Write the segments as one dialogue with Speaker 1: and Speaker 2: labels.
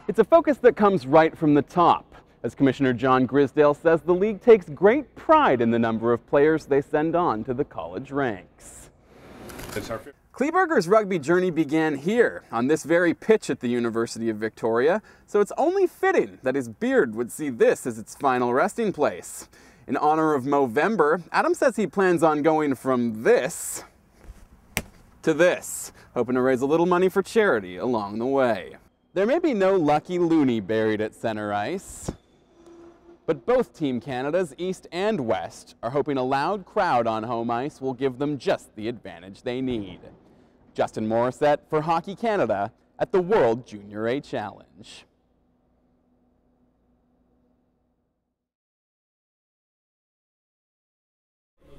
Speaker 1: It's a focus that comes right from the top. As Commissioner John Grisdale says, the league takes great pride in the number of players they send on to the college ranks. Kleberger's rugby journey began here, on this very pitch at the University of Victoria, so it's only fitting that his beard would see this as its final resting place. In honor of Movember, Adam says he plans on going from this to this, hoping to raise a little money for charity along the way. There may be no lucky loony buried at center ice, but both Team Canada's East and West are hoping a loud crowd on home ice will give them just the advantage they need. Justin Morissette for Hockey Canada at the World Junior A Challenge.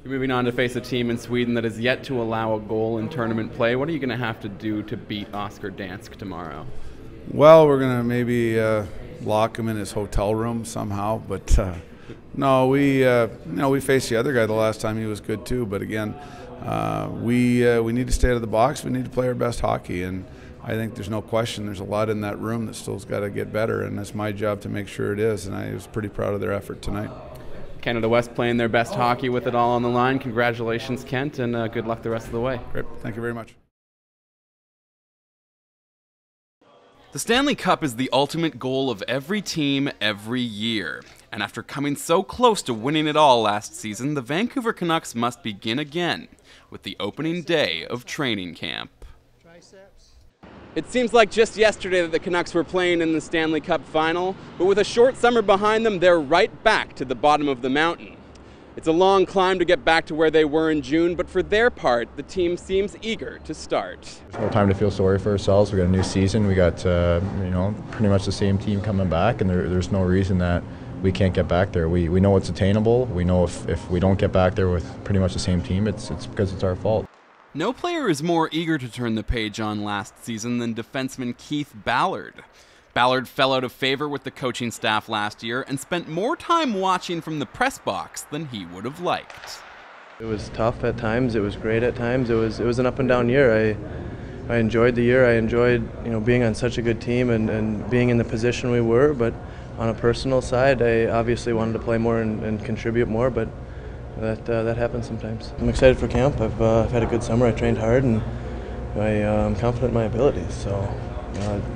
Speaker 1: You're moving on to face a team in Sweden that has yet to allow a goal in tournament play. What are you going to have to do to beat Oscar Dansk tomorrow?
Speaker 2: Well, we're going to maybe lock him in his hotel room somehow, but no, we faced the other guy the last time. He was good too, but again, we need to stay out of the box. We need to play our best hockey, and I think there's no question there's a lot in that room that still's got to get better, and it's my job to make sure it is, and I was pretty proud of their effort tonight.
Speaker 1: Canada West playing their best hockey with it all on the line. Congratulations, Kent, and good luck the rest of the way.
Speaker 2: Great. Thank you very much.
Speaker 1: The Stanley Cup is the ultimate goal of every team every year. And after coming so close to winning it all last season, the Vancouver Canucks must begin again with the opening day of training camp. It seems like just yesterday that the Canucks were playing in the Stanley Cup final, but with a short summer behind them, they're right back to the bottom of the mountain. It's a long climb to get back to where they were in June, but for their part, the team seems eager to start.
Speaker 3: There's no time to feel sorry for ourselves. We got a new season. We got pretty much the same team coming back, and there's no reason that we can't get back there. We know it's attainable. We know if we don't get back there with pretty much the same team, it's because it's our fault.
Speaker 1: No player is more eager to turn the page on last season than defenseman Keith Ballard. Ballard fell out of favor with the coaching staff last year and spent more time watching from the press box than he would have liked.
Speaker 4: It was tough at times. It was great at times. It was an up and down year. I enjoyed the year. I enjoyed being on such a good team and being in the position we were. But on a personal side, I obviously wanted to play more and contribute more. But that happens sometimes. I'm excited for camp. I've had a good summer. I trained hard, and I'm confident in my abilities. So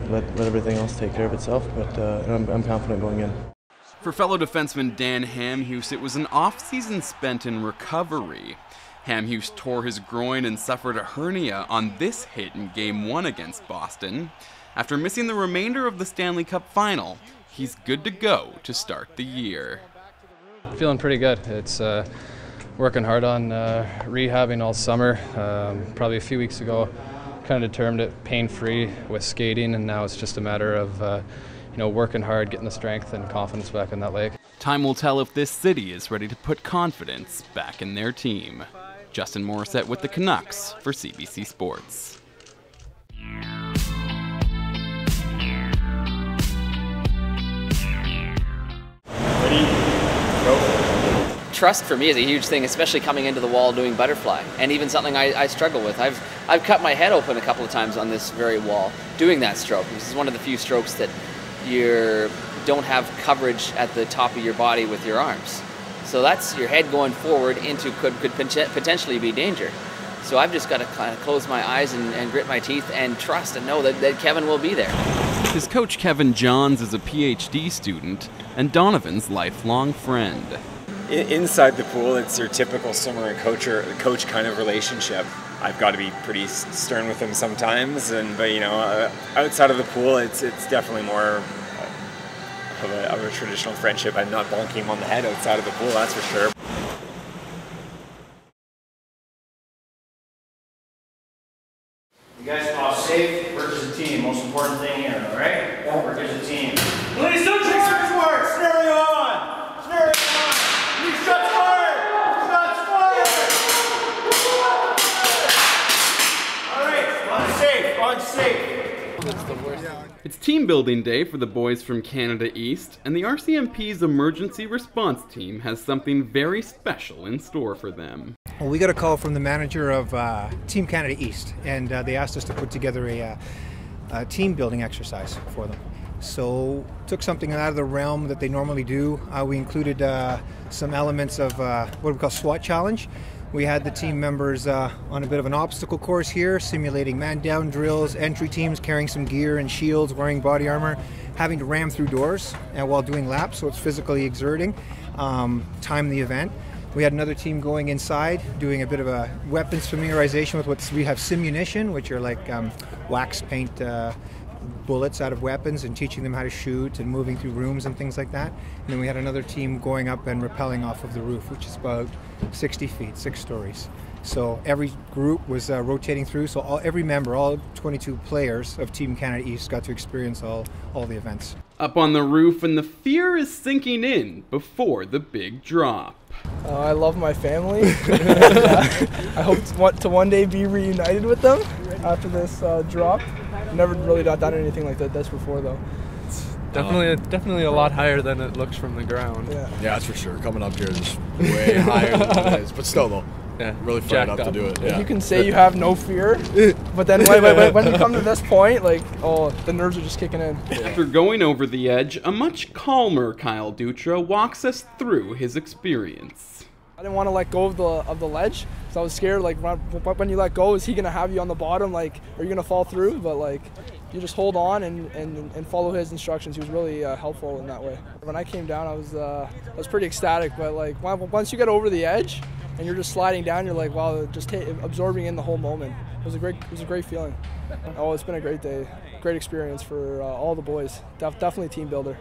Speaker 4: let everything else take care of itself. But I'm confident going in.
Speaker 1: For fellow defenseman Dan Hamhuis, it was an off-season spent in recovery. Hamhuis tore his groin and suffered a hernia on this hit in Game 1 against Boston. After missing the remainder of the Stanley Cup final, he's good to go to start the year.
Speaker 5: Feeling pretty good. It's working hard on rehabbing all summer. Probably a few weeks ago, kind of determined it pain-free with skating, and now it's just a matter of working hard, getting the strength and confidence back in that leg.
Speaker 1: Time will tell if this city is ready to put confidence back in their team. Justin Morissette with the Canucks for CBC Sports.
Speaker 6: Trust for me is a huge thing, especially coming into the wall doing butterfly, and even something I struggle with. I've cut my head open a couple of times on this very wall doing that stroke. This is one of the few strokes that you don't have coverage at the top of your body with your arms. So that's your head going forward into could potentially be danger. So I've just got to kind of close my eyes and grit my teeth and trust and know that Kevin will be there.
Speaker 1: His coach Kevin Johns is a PhD student and lifelong friend.
Speaker 7: Inside the pool, it's your typical swimmer and coach kind of relationship. I've got to be pretty stern with him sometimes, but outside of the pool, it's definitely more of a traditional friendship. I'm not bonking him on the head outside of the pool, that's for sure.
Speaker 8: You guys are safe. Work as a team. Most important thing here, all right? Work as a team. Please don't take search for it. Scenario on. Scenario on. Please shots fired. Shots fired. All right. On safe. On safe.
Speaker 1: It's team building day for the boys from Canada East, and the RCMP's emergency response team has something very special in store for them.
Speaker 9: Well, we got a call from the manager of Team Canada East, and they asked us to put together a team building exercise for them. So took something out of the realm that they normally do. We included some elements of what we call SWAT challenge. We had the team members on a bit of an obstacle course here, simulating man-down drills, entry teams carrying some gear and shields, wearing body armor, having to ram through doors while doing laps, so it's physically exerting, time the event. We had another team going inside, doing a bit of a weapons familiarization with what we have simunition, which are like wax paint bullets out of weapons, and teaching them how to shoot and moving through rooms and things like that. And then we had another team going up and rappelling off of the roof, which is about 60 feet, 6 stories. So every group was rotating through, so every member, all 22 players of Team Canada East got to experience all the events.
Speaker 1: Up on the roof, and the fear is sinking in before the big drop.
Speaker 10: I love my family. I hope to one day be reunited with them after this drop. Never really done anything like this before, though.
Speaker 11: It's definitely a lot higher than it looks from the ground.
Speaker 12: Yeah, that's for sure. Coming up here is way higher than it is, but still though.
Speaker 11: Yeah,
Speaker 12: really fired up to do it. Yeah.
Speaker 10: You can say you have no fear, but then when you come to this point, like, oh, the nerves are just kicking in.
Speaker 1: After going over the edge, a much calmer Kyle Dutra walks us through his experience.
Speaker 10: I didn't want to let go of the ledge, because I was scared, like, when you let go, is he going to have you on the bottom, like, are you going to fall through? But, like, you just hold on and follow his instructions. He was really helpful in that way. When I came down, I was pretty ecstatic, but, like, once you get over the edge, and you're just sliding down, you're like, wow, just absorbing in the whole moment. It was a great feeling. Oh, it's been a great day, great experience for all the boys. Definitely a team builder.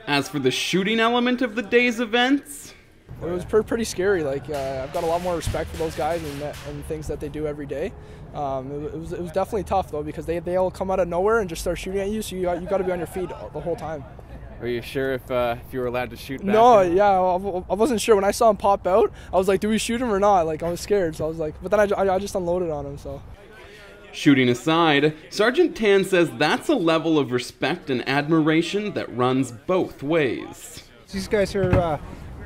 Speaker 10: As
Speaker 1: for the shooting element of the day's events,
Speaker 10: it was pretty scary. Like, I've got a lot more respect for those guys and things that they do every day. It was definitely tough though, because they all come out of nowhere and just start shooting at you. So you got to be on your feet the whole time.
Speaker 1: Are you sure if you were allowed to shoot back?
Speaker 10: No, yeah, I wasn't sure. When I saw him pop out, I was like, do we shoot him or not? Like, I was scared, so I was like, but then I just unloaded on him, so.
Speaker 1: Shooting aside, Sergeant Tan says that's a level of respect and admiration that runs both ways.
Speaker 9: These guys are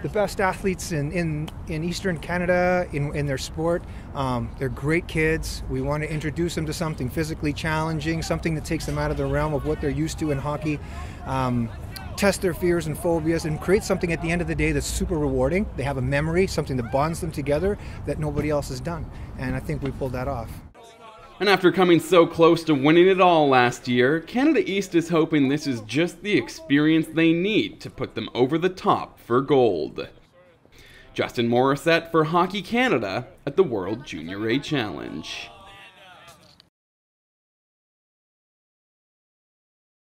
Speaker 9: the best athletes in Eastern Canada in their sport. They're great kids. We want to introduce them to something physically challenging, something that takes them out of the realm of what they're used to in hockey. Test their fears and phobias and create something at the end of the day that's super rewarding. They have a memory, something that bonds them together that nobody else has done. And I think we pulled that off.
Speaker 1: And after coming so close to winning it all last year, Canada East is hoping this is just the experience they need to put them over the top for gold. Justin Morissette for Hockey Canada at the World Junior A Challenge.